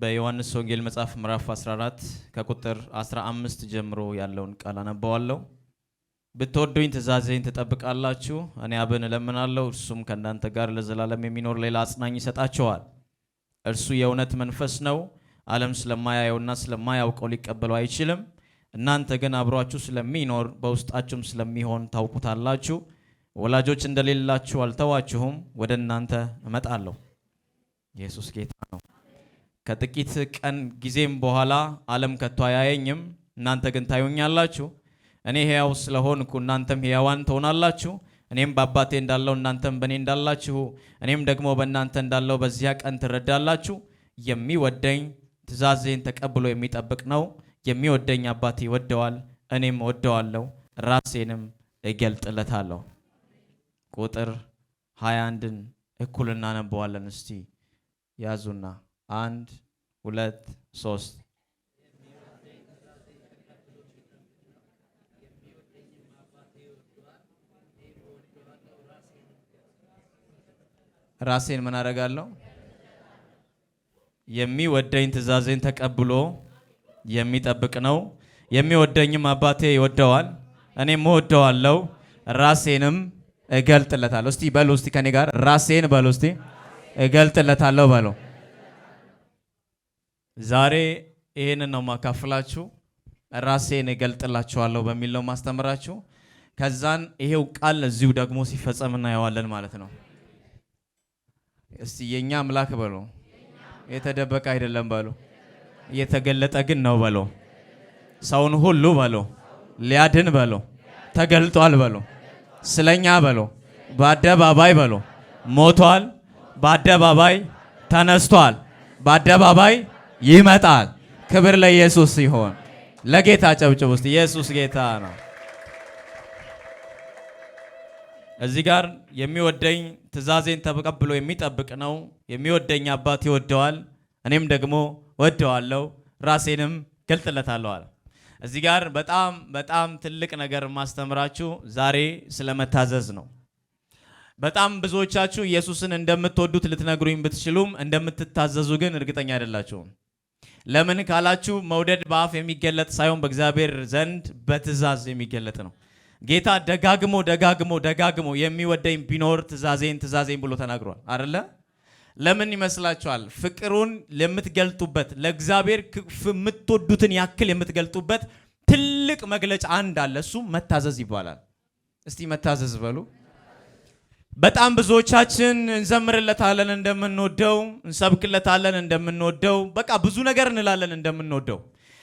በዮሐንስ ወንጌል መጽሐፍ ምዕራፍ 14 ከቁጥር 15 ጀምሮ ያለውን ቃል አነባዋለሁ። ብትወዱኝ ትእዛዜን ትጠብቃላችሁ፣ እኔ አብን እለምናለሁ፣ እርሱም ከእናንተ ጋር ለዘላለም የሚኖር ሌላ አጽናኝ ይሰጣችኋል። እርሱ የእውነት መንፈስ ነው። ዓለም ስለማያየውና ስለማያውቀው ሊቀበለው አይችልም። እናንተ ግን አብሯችሁ ስለሚኖር በውስጣችሁም ስለሚሆን ታውቁታላችሁ። ወላጆች እንደሌላችሁ አልተዋችሁም፣ ወደ እናንተ እመጣለሁ። ኢየሱስ ጌታ ነው። ከጥቂት ቀን ጊዜም በኋላ ዓለም ከቶ አያየኝም፣ እናንተ ግን ታዩኛላችሁ። እኔ ሕያው ስለሆንኩ እናንተም ሕያዋን ትሆናላችሁ። እኔም በአባቴ እንዳለው እናንተም በእኔ እንዳላችሁ፣ እኔም ደግሞ በእናንተ እንዳለው በዚያ ቀን ትረዳላችሁ። የሚወደኝ ትእዛዜን ተቀብሎ የሚጠብቅ ነው። የሚወደኝ አባቴ ይወደዋል፣ እኔም እወደዋለሁ፣ ራሴንም እገልጥለታለሁ። ቁጥር 21ን እኩል እናነበዋለን። እስቲ ያዙና 1 2 3 ራሴን ምን አደርጋለሁ? የሚወደኝ ትእዛዜን ተቀብሎ የሚጠብቅ ነው። የሚወደኝም አባቴ ይወደዋል፣ እኔም እወደዋለሁ፣ ራሴንም እገልጥለታለሁ። እስቲ በሉ፣ እስቲ ከኔ ጋር ራሴን በሉ፣ እስቲ እገልጥለታለሁ በሉ። ዛሬ ይሄንን ነው ማካፍላችሁ። ራሴን እገልጥላችኋለሁ በሚል ነው ማስተምራችሁ። ከዛን ይሄው ቃል እዚሁ ደግሞ ሲፈጸም እናየዋለን ማለት ነው። እስቲ የኛ አምላክ በሉ፣ የተደበቀ አይደለም በሉ፣ የተገለጠ ግን ነው በሉ። ሰውን ሁሉ በሉ ሊያድን በሉ ተገልጧል በሉ። ስለኛ በሉ በአደባባይ በሉ ሞቷል፣ በአደባባይ ተነስቷል፣ በአደባባይ ይመጣል። ክብር ለኢየሱስ ይሁን። ለጌታ ጨብጭቡ እስቲ። ኢየሱስ ጌታ ነው። እዚህ ጋር የሚወደኝ ትእዛዜን ተቀብሎ የሚጠብቅ ነው። የሚወደኝ አባት ይወደዋል፣ እኔም ደግሞ ወደዋለሁ፣ ራሴንም ገልጥለታለሁ አለ። እዚህ ጋር በጣም ትልቅ ነገር ማስተምራችሁ ዛሬ ስለመታዘዝ ነው። በጣም ብዙዎቻችሁ ኢየሱስን እንደምትወዱት ልትነግሩኝ ብትችሉም እንደምትታዘዙ ግን እርግጠኛ አይደላችሁም። ለምን ካላችሁ መውደድ በአፍ የሚገለጥ ሳይሆን በእግዚአብሔር ዘንድ በትእዛዝ የሚገለጥ ነው። ጌታ ደጋግሞ የሚወደኝ ቢኖር ትእዛዜን ብሎ ተናግሯል አይደለ? ለምን ይመስላችኋል? ፍቅሩን ለምትገልጡበት ለእግዚአብሔር የምትወዱትን ያክል የምትገልጡበት ትልቅ መግለጫ አንድ አለ። እሱ መታዘዝ ይባላል። እስቲ መታዘዝ በሉ። በጣም ብዙዎቻችን እንዘምርለታለን እንደምንወደው፣ እንሰብክለታለን እንደምንወደው፣ በቃ ብዙ ነገር እንላለን እንደምንወደው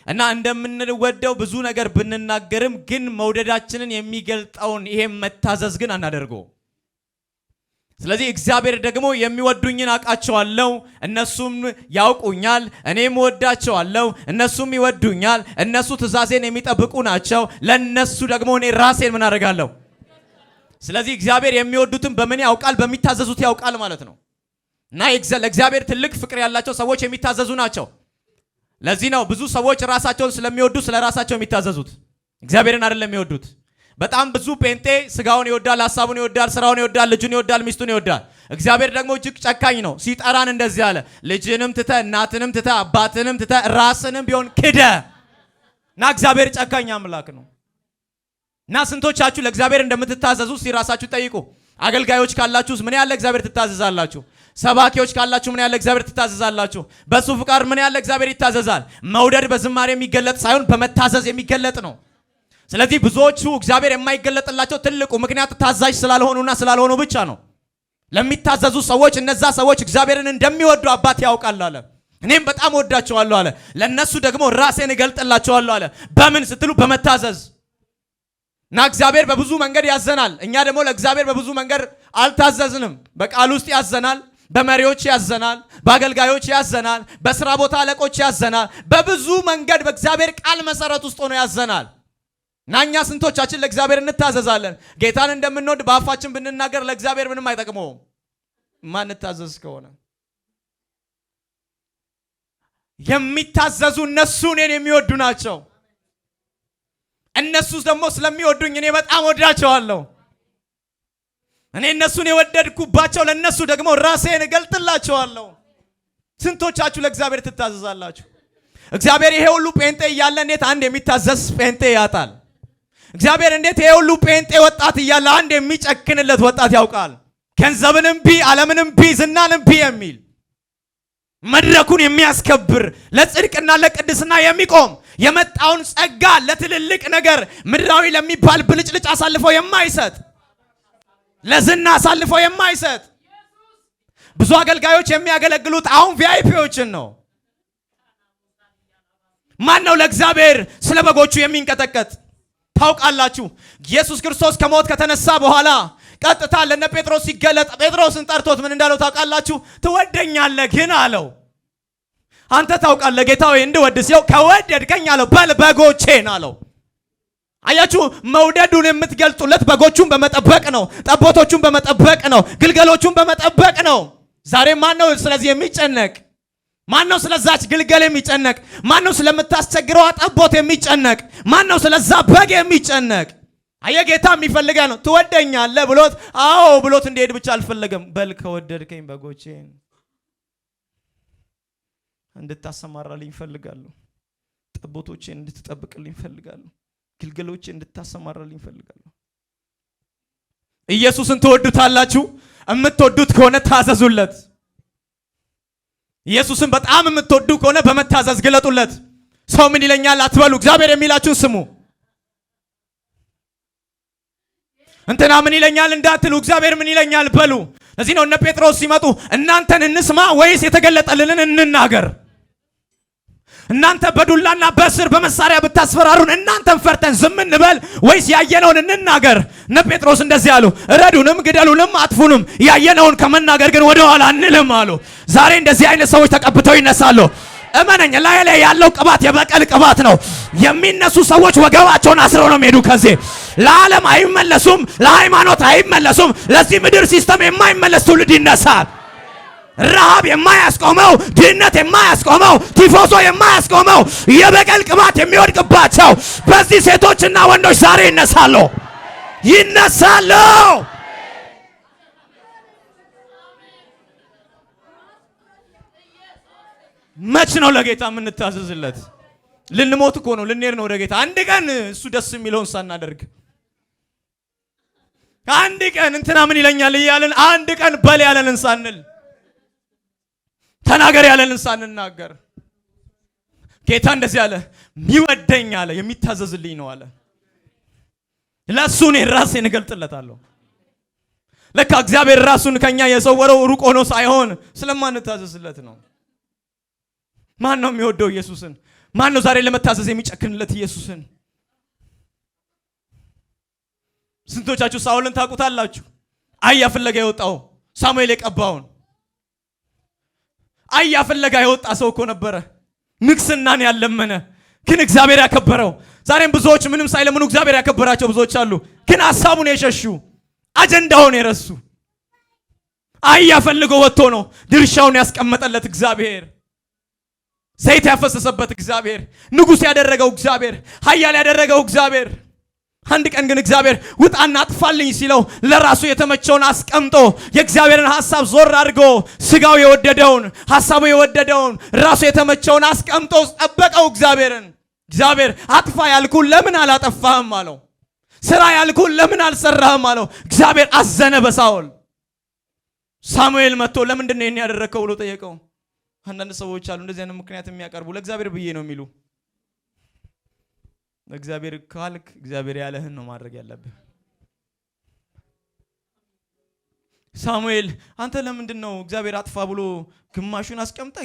እና እንደምንወደው ብዙ ነገር ብንናገርም ግን መውደዳችንን የሚገልጠውን ይሄ መታዘዝ ግን አናደርገው። ስለዚህ እግዚአብሔር ደግሞ የሚወዱኝን አውቃቸዋለሁ፣ እነሱም ያውቁኛል፣ እኔም እወዳቸዋለሁ፣ እነሱም ይወዱኛል፣ እነሱ ትእዛዜን የሚጠብቁ ናቸው፣ ለነሱ ደግሞ እኔ ራሴን ምን አደርጋለሁ? ስለዚህ እግዚአብሔር የሚወዱትን በምን ያውቃል? በሚታዘዙት ያውቃል ማለት ነው። እና ለእግዚአብሔር ትልቅ ፍቅር ያላቸው ሰዎች የሚታዘዙ ናቸው። ለዚህ ነው ብዙ ሰዎች ራሳቸውን ስለሚወዱ ስለ ራሳቸው የሚታዘዙት፣ እግዚአብሔርን አይደለም የሚወዱት። በጣም ብዙ ጴንጤ ስጋውን ይወዳል፣ ሐሳቡን ይወዳል፣ ስራውን ይወዳል፣ ልጁን ይወዳል፣ ሚስቱን ይወዳል። እግዚአብሔር ደግሞ እጅግ ጨካኝ ነው። ሲጠራን እንደዚህ አለ፣ ልጅንም ትተ እናትንም ትተ አባትንም ትተ ራስንም ቢሆን ክደ። እና እግዚአብሔር ጨካኝ አምላክ ነው። እና ስንቶቻችሁ ለእግዚአብሔር እንደምትታዘዙ ሲራሳችሁ ጠይቁ። አገልጋዮች ካላችሁ ምን ያለ እግዚአብሔር ትታዘዛላችሁ? ሰባኪዎች ካላችሁ ምን ያለ እግዚአብሔር ትታዘዛላችሁ? በሱ ፍቃድ ምን ያለ እግዚአብሔር ይታዘዛል? መውደድ በዝማሬ የሚገለጥ ሳይሆን በመታዘዝ የሚገለጥ ነው። ስለዚህ ብዙዎቹ እግዚአብሔር የማይገለጥላቸው ትልቁ ምክንያት ታዛዥ ስላልሆኑና ስላልሆኑ ብቻ ነው። ለሚታዘዙ ሰዎች እነዛ ሰዎች እግዚአብሔርን እንደሚወዱ አባት ያውቃል አለ። እኔም በጣም ወዳቸዋለሁ አለ። ለነሱ ደግሞ ራሴን እገልጥላቸዋለሁ አለ። በምን ስትሉ በመታዘዝ እና እግዚአብሔር በብዙ መንገድ ያዘናል። እኛ ደግሞ ለእግዚአብሔር በብዙ መንገድ አልታዘዝንም። በቃል ውስጥ ያዘናል፣ በመሪዎች ያዘናል፣ በአገልጋዮች ያዘናል፣ በስራ ቦታ አለቆች ያዘናል። በብዙ መንገድ በእግዚአብሔር ቃል መሰረት ውስጥ ሆኖ ያዘናል። እና እኛ ስንቶቻችን ለእግዚአብሔር እንታዘዛለን? ጌታን እንደምንወድ በአፋችን ብንናገር ለእግዚአብሔር ምንም አይጠቅመውም ማንታዘዝ ከሆነ። የሚታዘዙ እነሱ እኔን የሚወዱ ናቸው። እነሱ ደግሞ ስለሚወዱኝ እኔ በጣም ወዳቸዋለሁ። እኔ እነሱን የወደድኩባቸው ለነሱ ደግሞ ራሴን እገልጥላቸዋለሁ። ስንቶቻችሁ ለእግዚአብሔር ትታዘዛላችሁ? እግዚአብሔር ይሄ ሁሉ ጴንጤ እያለ እንዴት አንድ የሚታዘዝ ጴንጤ ያጣል? እግዚአብሔር እንዴት ይሄ ሁሉ ጴንጤ ወጣት እያለ አንድ የሚጨክንለት ወጣት ያውቃል? ገንዘብንም ቢ ዓለምንም ቢ ዝናንም ቢ የሚል መድረኩን የሚያስከብር ለጽድቅና ለቅድስና የሚቆም የመጣውን ጸጋ ለትልልቅ ነገር ምድራዊ ለሚባል ብልጭልጭ አሳልፎ የማይሰጥ ለዝና አሳልፎ የማይሰጥ ብዙ አገልጋዮች የሚያገለግሉት አሁን ቪአይፒዎችን ነው። ማን ነው ለእግዚአብሔር ስለ በጎቹ የሚንቀጠቀጥ? ታውቃላችሁ ኢየሱስ ክርስቶስ ከሞት ከተነሳ በኋላ ቀጥታ ለነ ጴጥሮስ ሲገለጥ ጴጥሮስን ጠርቶት ምን እንዳለው ታውቃላችሁ? ትወደኛለህ ግን አለው። አንተ ታውቃለህ ጌታ ሆይ እንድወድስ ይኸው ከወደድከኝ አለው በል በጎቼን አለው። አያችሁ መውደዱን የምትገልጡለት በጎቹን በመጠበቅ ነው፣ ጠቦቶቹን በመጠበቅ ነው፣ ግልገሎቹን በመጠበቅ ነው። ዛሬ ማን ነው ስለዚህ የሚጨነቅ? ማን ነው ስለዛች ግልገል የሚጨነቅ? ማን ነው ስለምታስቸግረው ጠቦት የሚጨነቅ? ማን ነው ስለዛ በግ የሚጨነቅ? አየጌታ የሚፈልገው ነው ትወደኛለህ ብሎት አዎ ብሎት እንዲሄድ ብቻ አልፈለገም። በል ከወደድከኝ በጎቼን እንድታሰማራልኝ ፈልጋለሁ፣ ጠቦቶቼን እንድትጠብቅልኝ ፈልጋለሁ፣ ግልገሎቼን እንድታሰማራልኝ ፈልጋለሁ። ኢየሱስን ትወዱታላችሁ? የምትወዱት ከሆነ ታዘዙለት። ኢየሱስን በጣም የምትወዱ ከሆነ በመታዘዝ ግለጡለት። ሰው ምን ይለኛል አትበሉ፣ እግዚአብሔር የሚላችሁን ስሙ። እንትና ምን ይለኛል እንዳትሉ፣ እግዚአብሔር ምን ይለኛል በሉ። ለዚህ ነው እነ ጴጥሮስ ሲመጡ እናንተን እንስማ ወይስ የተገለጠልንን እንናገር? እናንተ በዱላና በእስር በመሳሪያ ብታስፈራሩን እናንተን ፈርተን ዝም እንበል ወይስ ያየነውን እንናገር? እነ ጴጥሮስ እንደዚህ አሉ፣ እረዱንም ግደሉንም አጥፉንም ያየነውን ከመናገር ግን ወደ ኋላ አንልም አሉ። ዛሬ እንደዚህ አይነት ሰዎች ተቀብተው ይነሳሉ። እመነኝ ላይ ያለው ቅባት የበቀል ቅባት ነው። የሚነሱ ሰዎች ወገባቸውን አስረው ነው የሚሄዱ። ከዚህ ለዓለም አይመለሱም፣ ለሃይማኖት አይመለሱም። ለዚህ ምድር ሲስተም የማይመለስ ትውልድ ይነሳል። ረሃብ የማያስቆመው፣ ድህነት የማያስቆመው፣ ቲፎዞ የማያስቆመው የበቀል ቅባት የሚወድቅባቸው በዚህ ሴቶችና ወንዶች ዛሬ ይነሳሉ። መች ነው ለጌታ የምንታዘዝለት? ልንሞት እኮ ነው፣ ልንሄድ ነው ወደ ጌታ። አንድ ቀን እሱ ደስ የሚለውን ሳናደርግ አንድ ቀን እንትና ምን ይለኛል እያልን አንድ ቀን በል ያለንን ሳንል ተናገር ያለንን ሳንናገር ጌታ እንደዚህ አለ፣ የሚወደኝ አለ የሚታዘዝልኝ ነው አለ። ለሱ እኔ ራሴን እገልጥለታለሁ። ለካ እግዚአብሔር ራሱን ከኛ የሰወረው ሩቅ ሆኖ ሳይሆን ስለማንታዘዝለት ነው። ማን ነው የሚወደው ኢየሱስን? ማን ነው ዛሬ ለመታዘዝ የሚጨክንለት ኢየሱስን? ስንቶቻችሁ ሳውልን ታውቁታላችሁ? አህያ ፍለጋ የወጣው ሳሙኤል የቀባውን አህያ ፍለጋ የወጣ ሰው እኮ ነበረ። ንግስናን ያለመነ ግን እግዚአብሔር ያከበረው። ዛሬም ብዙዎች ምንም ሳይለምኑ እግዚአብሔር ያከበራቸው ብዙዎች አሉ። ግን ሐሳቡን የሸሹ አጀንዳውን የረሱ። አህያ ፈልጎ ወጥቶ ነው ድርሻውን ያስቀመጠለት እግዚአብሔር። ዘይት ያፈሰሰበት እግዚአብሔር፣ ንጉስ ያደረገው እግዚአብሔር፣ ኃያል ያደረገው እግዚአብሔር። አንድ ቀን ግን እግዚአብሔር ውጣና አጥፋልኝ ሲለው ለራሱ የተመቸውን አስቀምጦ የእግዚአብሔርን ሐሳብ ዞር አድርጎ ስጋው የወደደውን ሐሳቡ የወደደውን ራሱ የተመቸውን አስቀምጦ ጠበቀው እግዚአብሔርን። እግዚአብሔር አጥፋ ያልኩን ለምን አላጠፋህም አለው። ስራ ያልኩን ለምን አልሰራህም አለው። እግዚአብሔር አዘነ በሳኦል። ሳሙኤል መጥቶ ለምንድን ነው ይሄን ያደረከው ብሎ ጠየቀው። አንዳንድ ሰዎች አሉ እንደዚህ አይነት ምክንያት የሚያቀርቡ፣ ለእግዚአብሔር ብዬ ነው የሚሉ። ለእግዚአብሔር ካልክ እግዚአብሔር ያለህን ነው ማድረግ ያለብህ። ሳሙኤል አንተ ለምንድን ነው እግዚአብሔር አጥፋ ብሎ ግማሹን አስቀምጠ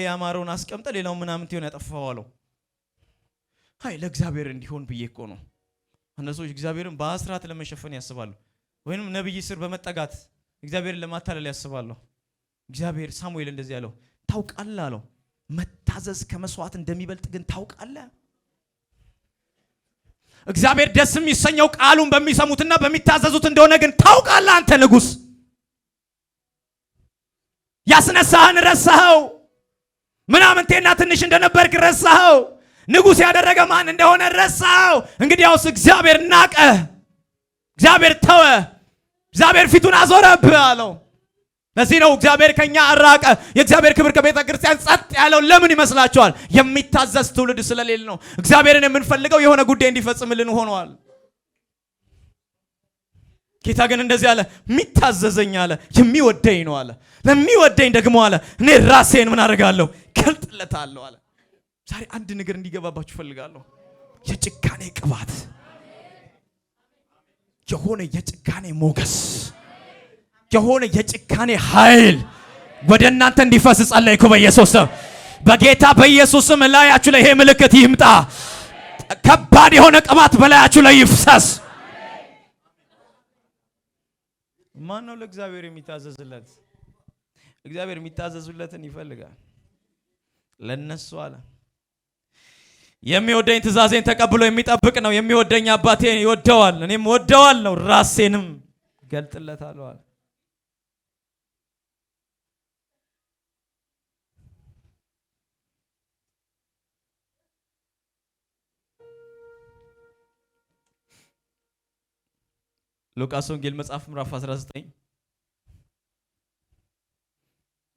ያማረውን አስቀምጠ ሌላው ምናምን ትሆን ያጠፋው አለው። አይ ለእግዚአብሔር እንዲሆን ብዬ እኮ ነው። አንዳንድ ሰዎች እግዚአብሔርን በአስራት ለመሸፈን ያስባሉ፣ ወይንም ነብይ ስር በመጠጋት እግዚአብሔርን ለማታለል ያስባሉ። እግዚአብሔር ሳሙኤል እንደዚህ ያለው ታውቃለህ አለው። መታዘዝ ከመስዋዕት እንደሚበልጥ ግን ታውቃለህ። እግዚአብሔር ደስ የሚሰኘው ቃሉን በሚሰሙትና በሚታዘዙት እንደሆነ ግን ታውቃለህ። አንተ ንጉስ ያስነሳህን ረሳኸው። ምናምንቴና ትንሽ እንደነበርክ ረሳኸው። ንጉስ ያደረገ ማን እንደሆነ ረሳኸው። እንግዲያውስ እግዚአብሔር ናቀህ፣ እግዚአብሔር ተወ፣ እግዚአብሔር ፊቱን አዞረብህ አለው። ለዚህ ነው እግዚአብሔር ከኛ አራቀ። የእግዚአብሔር ክብር ከቤተ ክርስቲያን ጸጥ ያለው ለምን ይመስላችኋል? የሚታዘዝ ትውልድ ስለሌለ ነው። እግዚአብሔርን የምንፈልገው የሆነ ጉዳይ እንዲፈጽምልን ሆኗል። ጌታ ግን እንደዚህ አለ፣ የሚታዘዘኝ አለ የሚወደኝ ነው አለ። ለሚወደኝ ደግሞ አለ እኔ ራሴን ምን አደርጋለሁ? ገልጥለታለሁ አለ። ዛሬ አንድ ነገር እንዲገባባችሁ ፈልጋለሁ። የጭካኔ ቅባት፣ የሆነ የጭካኔ ሞገስ፣ የሆነ የጭካኔ ኃይል ወደ እናንተ እንዲፈስ ጸለይኩ በኢየሱስ ስም። በጌታ በኢየሱስ ስም ላያችሁ ላይ ይሄ ምልክት ይምጣ። ከባድ የሆነ ቅባት በላያችሁ ላይ ይፍሰስ። ማን ነው ለእግዚአብሔር የሚታዘዝለት? እግዚአብሔር የሚታዘዙለትን ይፈልጋል። ለነሱ አለ የሚወደኝ ትእዛዜን ተቀብሎ የሚጠብቅ ነው የሚወደኝ አባቴን ይወደዋል፣ እኔም ወደዋለሁ፣ ራሴንም ገልጥለታለሁ አለ። ሉቃስ ወንጌል መጽሐፍ ምዕራፍ 19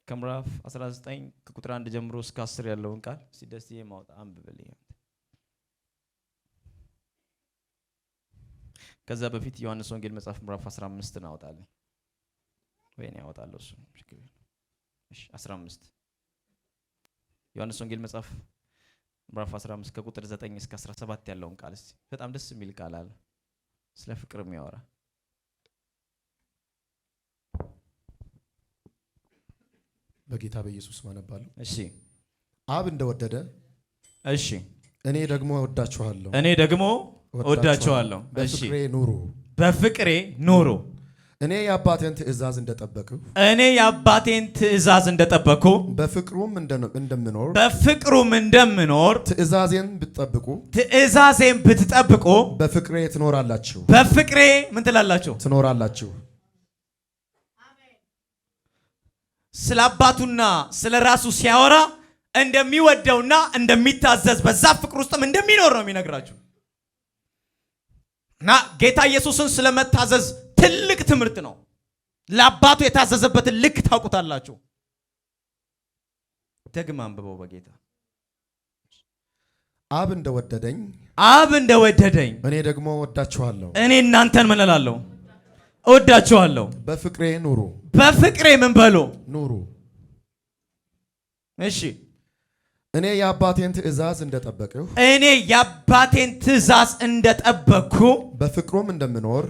ከምዕራፍ 19 ከቁጥር 1 ጀምሮ እስከ 10 ያለውን ቃል ሲደስ የማውጣ አንብብልኝ። ከዛ በፊት ዮሐንስ ወንጌል መጽሐፍ ምዕራፍ 15 እናወጣለን። ወይኔ ያወጣለሁ እሱ። እሺ 15 ዮሐንስ ወንጌል መጽሐፍ ምዕራፍ 15 ከቁጥር 9 እስከ 17 ያለውን ቃል እስቲ። በጣም ደስ የሚል ቃል አለ ስለ ፍቅር የሚያወራ። በጌታ በኢየሱስ ማነባለሁ። እሺ አብ እንደወደደ እሺ እኔ ደግሞ ወዳችኋለሁ። እኔ ደግሞ ወዳችኋለሁ። እሺ በፍቅሬ ኑሩ። በፍቅሬ ኑሩ። እኔ የአባቴን ትእዛዝ እንደጠበቅሁ በፍቅሩም እንደምኖር ትእዛዜን ብትጠብቁ በፍቅሬ ትኖራላችሁ። በፍቅሬ ምን ትላላችሁ? ትኖራላችሁ። ስለ አባቱና ስለ ራሱ ሲያወራ እንደሚወደውና እንደሚታዘዝ በዛ ፍቅር ውስጥም እንደሚኖር ነው የሚነግራችሁ። እና ጌታ ኢየሱስን ስለመታዘዝ ትልቅ ትምህርት ነው። ለአባቱ የታዘዘበትን ልክ ታውቁታላችሁ። ደግማ አንብበው በጌታ አብ እንደወደደኝ እኔ ደግሞ ወዳችኋለሁ። እኔ እናንተን ምን እላለሁ? እወዳችኋለሁ። በፍቅሬ ኑሩ። በፍቅሬ ምን በሉ? ኑሩ። እሺ እኔ የአባቴን ትእዛዝ እንደጠበቅሁ በፍቅሩም እንደምኖር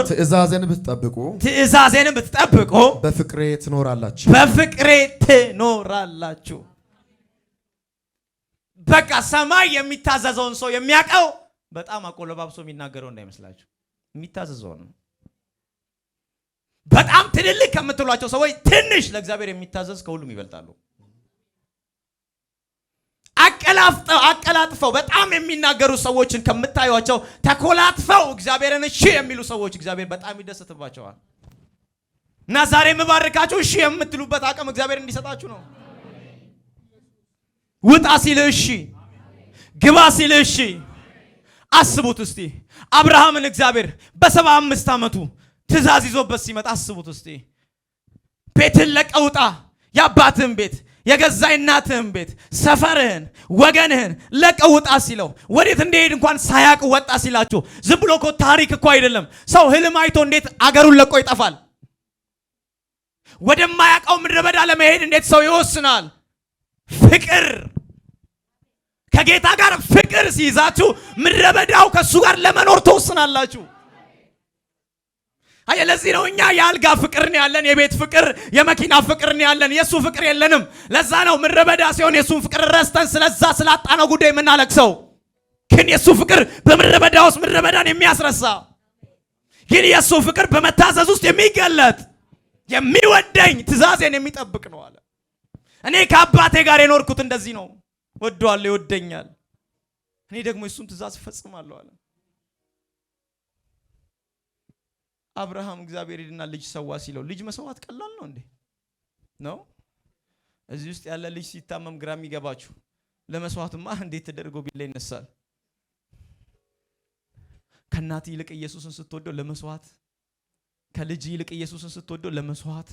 ትእዛዜን ብትጠብቁ በፍቅሬ ትኖራላችሁ። በቃ ሰማይ የሚታዘዘውን ሰው የሚያውቀው በጣም አቆለባብሶ የሚናገረው እንዳይመስላችሁ፣ የሚታዘዘው ነው። በጣም ትልልቅ ከምትሏቸው ሰዎች ትንሽ ለእግዚአብሔር የሚታዘዝ ከሁሉም ይበልጣሉ። አቀላጥፈው በጣም የሚናገሩ ሰዎችን ከምታዩቸው ተኮላትፈው እግዚአብሔርን እሺ የሚሉ ሰዎች እግዚአብሔር በጣም ይደሰትባቸዋል። እና ዛሬ የምባርካችሁ እሺ የምትሉበት አቅም እግዚአብሔር እንዲሰጣችሁ ነው። ውጣ ሲል እሺ፣ ግባ ሲል እሺ። አስቡት እስቲ አብርሃምን እግዚአብሔር በ75 ዓመቱ ትእዛዝ ይዞበት ሲመጣ አስቡት እስቲ። ቤትን ለቀህ ውጣ፣ የአባትህን ቤት፣ የገዛ እናትህን ቤት፣ ሰፈርህን፣ ወገንህን ለቀህ ውጣ ሲለው ወዴት እንደሄድ እንኳን ሳያውቅ ወጣ ሲላችሁ ዝም ብሎ እኮ ታሪክ እኮ አይደለም። ሰው ህልም አይቶ እንዴት አገሩን ለቆ ይጠፋል? ወደማያውቀው ምድረ በዳ ለመሄድ እንዴት ሰው ይወስናል? ፍቅር ከጌታ ጋር ፍቅር ሲይዛችሁ ምድረ በዳው ከሱ ጋር ለመኖር ተወስናላችሁ። አይ ለዚህ ነው እኛ የአልጋ ፍቅር ነው ያለን፣ የቤት ፍቅር፣ የመኪና ፍቅር ነው ያለን፣ የሱ ፍቅር የለንም። ለዛ ነው ምድረ በዳ ሲሆን የሱን ፍቅር ረስተን ስለዛ ስላጣነው ጉዳይ የምናለቅሰው። ግን የሱ ፍቅር በምድረ በዳ ውስጥ ምድረ በዳን የሚያስረሳ፣ ግን የሱ ፍቅር በመታዘዝ ውስጥ የሚገለጥ የሚወደኝ ትእዛዜን የሚጠብቅ ነው አለ። እኔ ከአባቴ ጋር የኖርኩት እንደዚህ ነው። ወደዋለሁ፣ ይወደኛል፣ እኔ ደግሞ የሱን ትእዛዝ እፈጽማለሁ አለ። አብርሃም እግዚአብሔር ሄድና ልጅ ሰዋ ሲለው ልጅ መስዋዕት ቀላል ነው እንዴ? ነው። እዚህ ውስጥ ያለ ልጅ ሲታመም ግራ የሚገባችሁ ለመስዋዕትማ እንዴት ተደርጎ ቢላ ይነሳል? ከእናት ይልቅ ኢየሱስን ስትወደው ለመስዋዕት ከልጅ ይልቅ ኢየሱስን ስትወደው ለመስዋዕት፣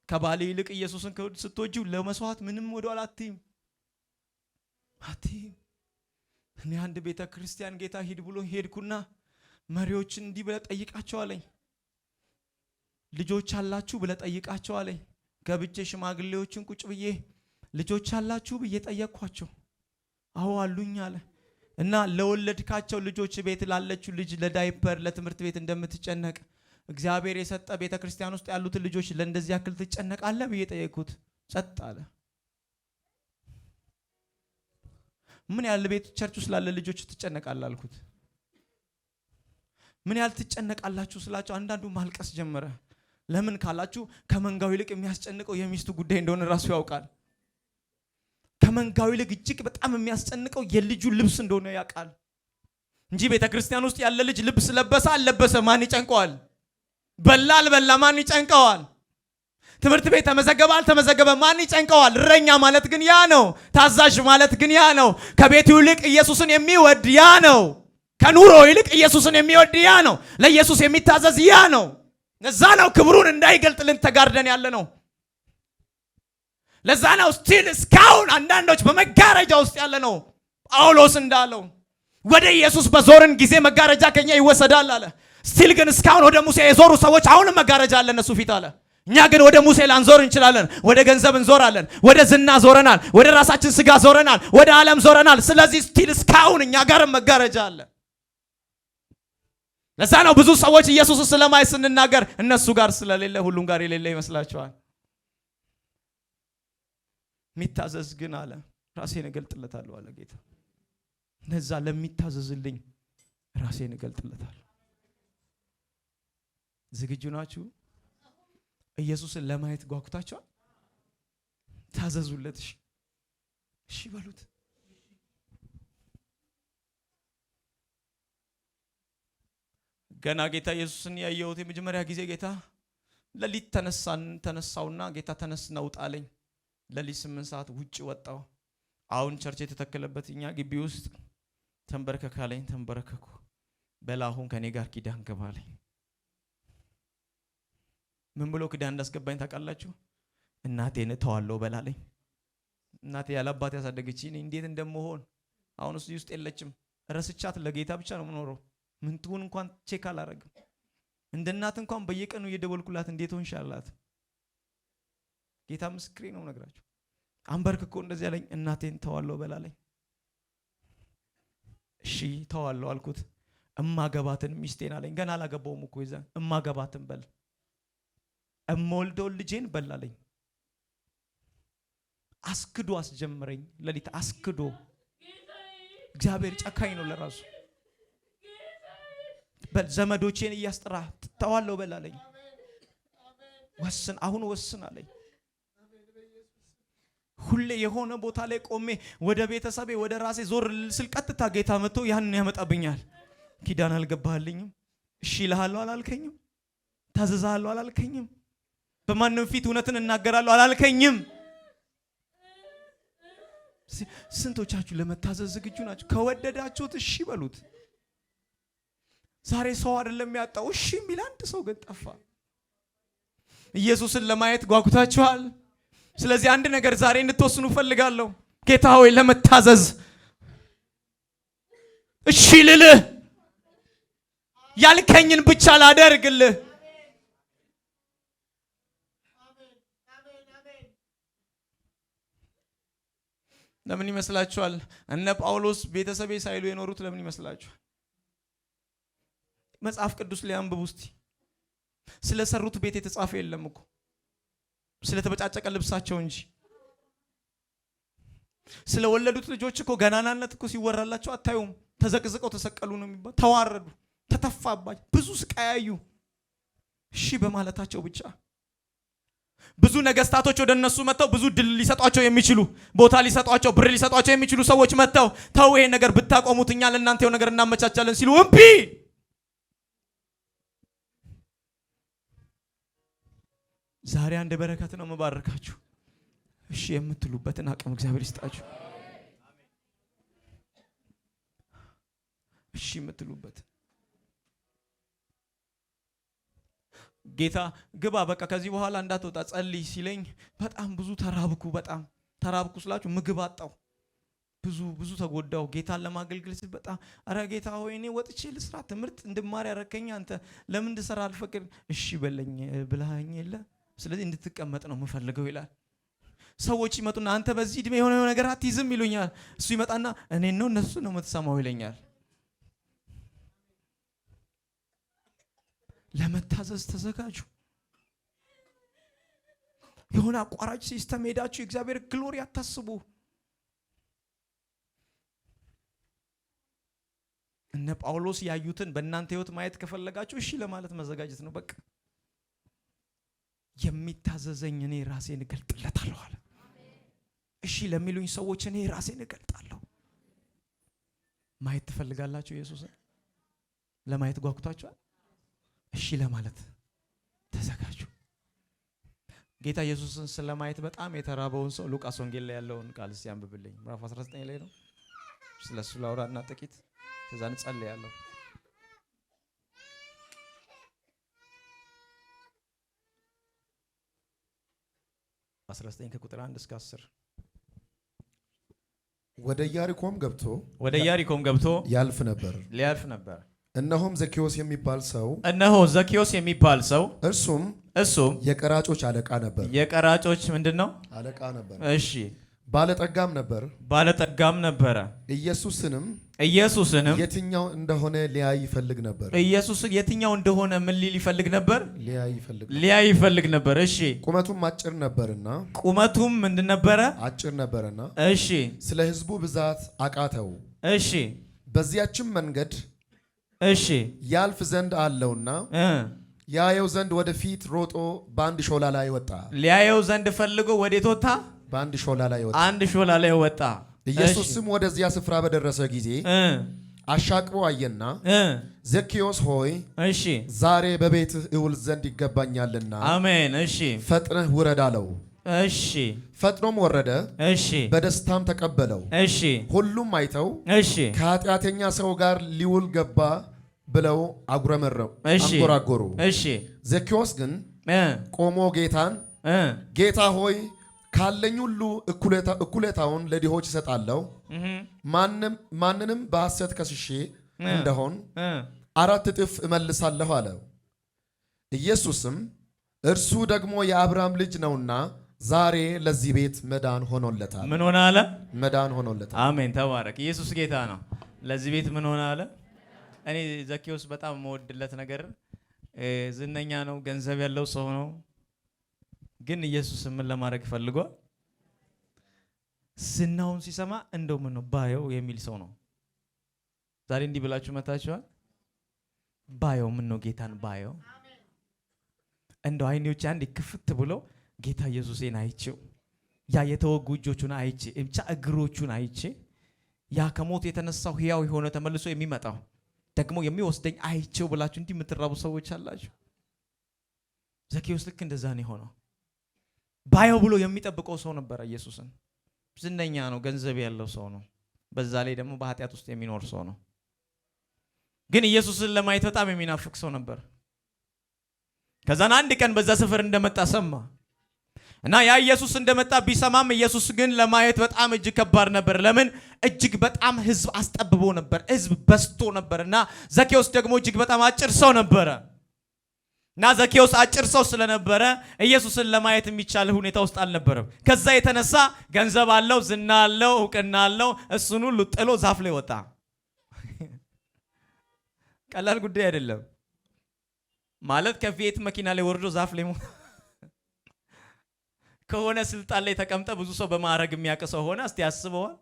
ከባሌ ይልቅ ኢየሱስን ስትወጂው ለመስዋዕት ምንም ወደኋላ አትይም። እኔ አንድ ቤተ ክርስቲያን ጌታ ሂድ ብሎ ሄድኩና መሪዎችን እንዲህ ብለህ ጠይቃቸው አለኝ። ልጆች አላችሁ ብለህ ጠይቃቸው አለኝ። ገብቼ ሽማግሌዎችን ቁጭ ብዬ ልጆች አላችሁ ብዬ ጠየቅኳቸው። አዎ አሉኝ አለ። እና ለወለድካቸው ልጆች ቤት ላለችው ልጅ ለዳይፐር ለትምህርት ቤት እንደምትጨነቅ እግዚአብሔር የሰጠ ቤተ ክርስቲያን ውስጥ ያሉትን ልጆች ለእንደዚህ ያክል ትጨነቃለህ ብዬ ጠየቅኩት። ጸጥ አለ። ምን ያህል ቤት ቸርች ውስጥ ላለ ልጆች ትጨነቃለህ አልኩት። ምን ያህል ትጨነቃላችሁ ስላቸው አንዳንዱ ማልቀስ ጀመረ። ለምን ካላችሁ ከመንጋው ይልቅ የሚያስጨንቀው የሚስቱ ጉዳይ እንደሆነ ራሱ ያውቃል። ከመንጋው ይልቅ እጅግ በጣም የሚያስጨንቀው የልጁ ልብስ እንደሆነ ያውቃል እንጂ ቤተ ክርስቲያን ውስጥ ያለ ልጅ ልብስ ለበሰ አልለበሰ ማን ይጨንቀዋል? በላ አልበላ ማን ይጨንቀዋል? ትምህርት ቤት ተመዘገበ አልተመዘገበ ማን ይጨንቀዋል? እረኛ ማለት ግን ያ ነው። ታዛዥ ማለት ግን ያ ነው። ከቤቱ ይልቅ ኢየሱስን የሚወድ ያ ነው። ከኑሮ ይልቅ ኢየሱስን የሚወድ ያ ነው። ለኢየሱስ የሚታዘዝ ያ ነው። ለዛ ነው ክብሩን እንዳይገልጥልን ተጋርደን ያለ ነው። ለዛ ነው ስቲል እስካሁን አንዳንዶች በመጋረጃ ውስጥ ያለ ነው። ጳውሎስ እንዳለው ወደ ኢየሱስ በዞርን ጊዜ መጋረጃ ከኛ ይወሰዳል አለ። ስቲል ግን እስካሁን ወደ ሙሴ የዞሩ ሰዎች አሁንም መጋረጃ አለ እነሱ ፊት አለ። እኛ ግን ወደ ሙሴ ላንዞር እንችላለን። ወደ ገንዘብ እንዞራለን። ወደ ዝና ዞረናል። ወደ ራሳችን ስጋ ዞረናል። ወደ ዓለም ዞረናል። ስለዚህ ስቲል እስካሁን እኛ ጋር መጋረጃ አለ። ለዛ ነው ብዙ ሰዎች ኢየሱስን ስለማይ ስንናገር እነሱ ጋር ስለሌለ ሁሉም ጋር የሌለ ይመስላቸዋል። ሚታዘዝ ግን አለ ራሴን እገልጥለታለሁ አለ ጌታ። ለዛ ለሚታዘዝልኝ ራሴን እገልጥለታለሁ። ዝግጁ ናችሁ? ኢየሱስን ለማየት ጓጉታችኋል? ታዘዙለት። እሺ በሉት። ገና ጌታ ኢየሱስን ያየሁት የመጀመሪያ ጊዜ ጌታ ለሊት ተነሳውና ጌታ ተነስና ውጣለኝ። ለሊት 8 ሰዓት ውጪ ወጣው። አሁን ቸርች የተተከለበት እኛ ግቢ ውስጥ ተንበረከካለኝ። ተንበረከኩ። በላሁን ከኔ ጋር ኪዳን ገባለኝ። ምን ብሎ ኪዳን እንዳስገባኝ ታውቃላችሁ? እናቴን ተዋለው በላለኝ። እናቴ ያለ አባት ያሳደገችኝ እንዴት እንደምሆን አሁን እሱ ውስጥ የለችም። ረስቻት ለጌታ ብቻ ነው የምኖረው። ምን ትሁን እንኳን ቼክ አላረግም። እንደ እናት እንኳን በየቀኑ እየደወልኩላት እንዴት ሆንሻላት? ጌታ ምስክሬ ነው ነግራችሁ። አንበርክኮ እንደዚህ ያለኝ እናቴን ተዋለው በላለኝ። እሺ ተዋለው አልኩት። እማገባትን ሚስቴን አለኝ። ገና አላገባውም እኮ ይዛ እማገባትን በል እምወልደው ልጄን በላለኝ። አስክዶ አስጀመረኝ። ለሊት አስክዶ። እግዚአብሔር ጨካኝ ነው ለራሱ። በል ዘመዶቼን እያስጠራ ተዋለው በላለኝ። ወስን አሁን ወስን አለኝ። ሁሌ የሆነ ቦታ ላይ ቆሜ ወደ ቤተሰቤ ወደ ራሴ ዞር ስል ቀጥታ ጌታ መጥቶ ያንን ያመጣብኛል። ኪዳን አልገባህልኝም? እሺ እልሃለሁ አላልከኝም? ታዘዛለሁ አላልከኝም? በማንም ፊት እውነትን እናገራለሁ አላልከኝም? ስንቶቻችሁ ለመታዘዝ ዝግጁ ናችሁ? ከወደዳችሁት እሺ በሉት። ዛሬ ሰው አይደለም ያጣው እሺ የሚል አንድ ሰው ግን ጠፋ። ኢየሱስን ለማየት ጓጉታችኋል? ስለዚህ አንድ ነገር ዛሬ እንድትወስኑ ፈልጋለሁ። ጌታ ሆይ ለመታዘዝ እሺ ልልህ፣ ያልከኝን ብቻ ላደርግልህ። ለምን ይመስላችኋል እነ ጳውሎስ ቤተሰቤ ሳይሉ የኖሩት? ለምን ይመስላችኋል? መጽሐፍ ቅዱስ ላይ አንብቡ እስቲ። ስለሰሩት ቤት የተጻፈ የለም እኮ ስለተበጫጨቀ ልብሳቸው እንጂ። ስለወለዱት ልጆች እኮ ገናናነት እኮ ሲወራላቸው አታዩም? ተዘቅዝቀው ተሰቀሉ ነው የሚባል። ተዋረዱ፣ ተተፋባቸው፣ ብዙ ስቃያዩ እሺ በማለታቸው ብቻ። ብዙ ነገስታቶች ወደ እነሱ መጥተው ብዙ ድል ሊሰጧቸው የሚችሉ ቦታ ሊሰጧቸው ብር ሊሰጧቸው የሚችሉ ሰዎች መጥተው ተው ይሄን ነገር ብታቆሙት እኛ ለእናንተ የሆነ ነገር እናመቻቻለን ሲሉ እምቢ። ዛሬ አንድ በረከት ነው መባረካችሁ። እሺ የምትሉበትን አቅም እግዚአብሔር ይስጣችሁ። እሺ የምትሉበት ጌታ ግባ በቃ ከዚህ በኋላ እንዳትወጣ ጸልይ ሲለኝ በጣም ብዙ ተራብኩ። በጣም ተራብኩ ስላችሁ ምግብ አጣው። ብዙ ተጎዳው። ጌታን ለማገልገል ሲል በጣም አረ ጌታ ሆይ እኔ ወጥቼ ልስራ፣ ትምህርት እንድማር ያረከኝ አንተ ለምን እንድሰራ አልፈቅድ? እሺ በለኝ ብለኸኝ የለ ስለዚህ እንድትቀመጥ ነው የምፈልገው ይላል። ሰዎች ይመጡና አንተ በዚህ እድሜ የሆነ ነገር አትይዝም ይሉኛል። እሱ ይመጣና እኔን ነው እነሱ ነው የምትሰማው ይለኛል። ለመታዘዝ ተዘጋጁ። የሆነ አቋራጭ ሲስተም ሄዳችሁ የእግዚአብሔር ግሎሪ አታስቡ። እነ ጳውሎስ ያዩትን በእናንተ ህይወት ማየት ከፈለጋችሁ እሺ ለማለት መዘጋጀት ነው። በቃ የሚታዘዘኝ እኔ ራሴን እገልጥለታለሁ አለ። እሺ ለሚሉኝ ሰዎች እኔ ራሴን እገልጣለሁ። ማየት ትፈልጋላችሁ? ኢየሱስን ለማየት ጓጉታችኋል? እሺ ለማለት ተዘጋጁ። ጌታ ኢየሱስን ስለማየት በጣም የተራበውን ሰው ሉቃስ ወንጌል ላይ ያለውን ቃል እስቲ አንብብልኝ። ምዕራፍ 19 ላይ ነው። ስለሱ ላውራና ጥቂት ከዛ እንጸልያለሁ። 19 ከቁጥር 1 እስከ 10 ወደ ኢያሪኮም ገብቶ ሊያልፍ ነበር። እነሆም ዘኬዎስ የሚባል ሰው እርሱም የቀራጮች አለቃ ነበር። የቀራጮች ምንድነው? አለቃ ነበር። እሺ ባለጠጋም ነበረ። ኢየሱስንም የትኛው እንደሆነ ሊያይ ይፈልግ ነበር። ኢየሱስን የትኛው እንደሆነ ምን ሊል ይፈልግ ነበር? ሊያይ ይፈልግ ነበር። እሺ ቁመቱም አጭር ነበርና ምንድን ነበረ? አጭር ነበርና እሺ ስለ ሕዝቡ ብዛት አቃተው። እሺ በዚያችም መንገድ እሺ ያልፍ ዘንድ አለውና ያየው ዘንድ ወደፊት ሮጦ በአንድ ሾላ ላይ ወጣ። ሊያየው ዘንድ ፈልጎ ወዴት ወጣ? በአንድ ሾላ ላይ ወጣ። ኢየሱስም ወደዚያ ስፍራ በደረሰ ጊዜ አሻቅቦ አየና ዘኬዎስ ሆይ እሺ ዛሬ በቤትህ እውል ዘንድ ይገባኛልና አሜን እሺ ፈጥነህ ውረድ አለው። እሺ ፈጥኖም ወረደ። እሺ በደስታም ተቀበለው። እሺ ሁሉም አይተው እሺ ከኃጢአተኛ ሰው ጋር ሊውል ገባ ብለው አንጎራጎሩ። እሺ ዘኬዎስ ግን ቆሞ ጌታ ሆይ ካለኝ ሁሉ እኩሌታውን ለድሆች እሰጣለሁ። ማንንም በሐሰት ከስሼ እንደሆን 4 እጥፍ እመልሳለሁ አለው። ኢየሱስም እርሱ ደግሞ የአብርሃም ልጅ ነውና ዛሬ ለዚህ ቤት መዳን ሆኖለታል። ምን ሆነ አለ? መዳን ሆኖለታል። አሜን ተባረክ። ኢየሱስ ጌታ ነው። ለዚህ ቤት ምን ሆነ አለ? እኔ ዘኬዎስ በጣም የምወድለት ነገር ዝነኛ ነው፣ ገንዘብ ያለው ሰው ነው። ግን ኢየሱስ ምን ለማድረግ ፈልጓል? ዝናውን ሲሰማ እንደው ምን ነው ባየው የሚል ሰው ነው። ዛሬ እንዲህ ብላችሁ መታችኋል። ባየው ምን ነው ጌታን ባየው እንደው አይኔዎች አንድ ክፍት ብሎ ጌታ ኢየሱስን አይቼው ያ የተወጉ እጆቹን አይቼ ብቻ እግሮቹን አይቼ ያ ከሞት የተነሳው ሕያው የሆነ ተመልሶ የሚመጣው ደግሞ የሚወስደኝ አይቼው ብላችሁ እንዲህ የምትራቡ ሰዎች አላችሁ። ዘኬዎስ ልክ እንደዛ ነው የሆነው። ባየው ብሎ የሚጠብቀው ሰው ነበር ኢየሱስን። ዝነኛ ነው፣ ገንዘብ ያለው ሰው ነው። በዛ ላይ ደግሞ በኃጢአት ውስጥ የሚኖር ሰው ነው። ግን ኢየሱስን ለማየት በጣም የሚናፍቅ ሰው ነበር። ከዛን አንድ ቀን በዛ ሰፈር እንደመጣ ሰማ እና ያ ኢየሱስ እንደመጣ ቢሰማም ኢየሱስ ግን ለማየት በጣም እጅግ ከባድ ነበር። ለምን? እጅግ በጣም ህዝብ አስጠብቦ ነበር፣ ህዝብ በዝቶ ነበርና ዘኬዎስ ደግሞ እጅግ በጣም አጭር ሰው ነበረ። እና ዘኬዎስ አጭር ሰው ስለነበረ ኢየሱስን ለማየት የሚቻል ሁኔታ ውስጥ አልነበረም። ከዛ የተነሳ ገንዘብ አለው፣ ዝና አለው፣ እውቅና አለው። እሱን ሁሉ ጥሎ ዛፍ ላይ ወጣ። ቀላል ጉዳይ አይደለም ማለት ከፊት መኪና ላይ ወርዶ ዛፍ ላይ ከሆነ ስልጣን ላይ ተቀምጠ ብዙ ሰው በማዕረግ የሚያቀሰው ሆነ። እስቲ ያስበዋል።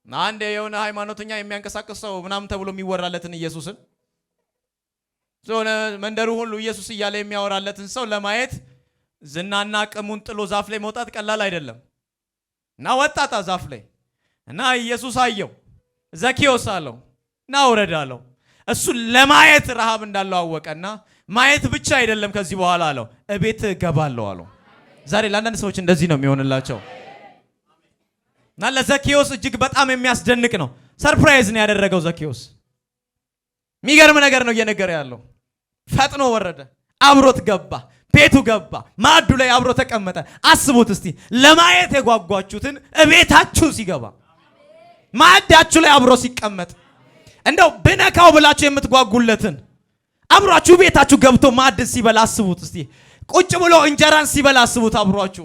አንድ የሆነ ሃይማኖተኛ የሚያንቀሳቅሰው ምናምን ተብሎ የሚወራለትን ኢየሱስን ዞነ መንደሩ ሁሉ ኢየሱስ እያለ የሚያወራለትን ሰው ለማየት ዝናና አቅሙን ጥሎ ዛፍ ላይ መውጣት ቀላል አይደለም። እና ወጣታ ዛፍ ላይ እና ኢየሱስ አየው። ዘኬዎስ አለው ና ውረድ አለው። እሱ ለማየት ረሃብ እንዳለው አወቀና ማየት ብቻ አይደለም ከዚህ በኋላ አለው እቤት እገባለሁ አለው። ዛሬ ለአንዳንድ ሰዎች እንደዚህ ነው የሚሆንላቸው። እና ለዘኬዎስ እጅግ በጣም የሚያስደንቅ ነው። ሰርፕራይዝ ነው ያደረገው ዘኬዎስ። የሚገርም ነገር ነው እየነገረ ያለው። ፈጥኖ ወረደ፣ አብሮት ገባ፣ ቤቱ ገባ፣ ማዕዱ ላይ አብሮ ተቀመጠ። አስቡት እስቲ ለማየት የጓጓችሁትን እቤታችሁ ሲገባ፣ ማዕዳችሁ ላይ አብሮ ሲቀመጥ፣ እንደው ብነካው ብላችሁ የምትጓጉለትን አብሯችሁ ቤታችሁ ገብቶ ማዕድ ሲበላ አስቡት እስቲ። ቁጭ ብሎ እንጀራን ሲበላ አስቡት አብሯችሁ።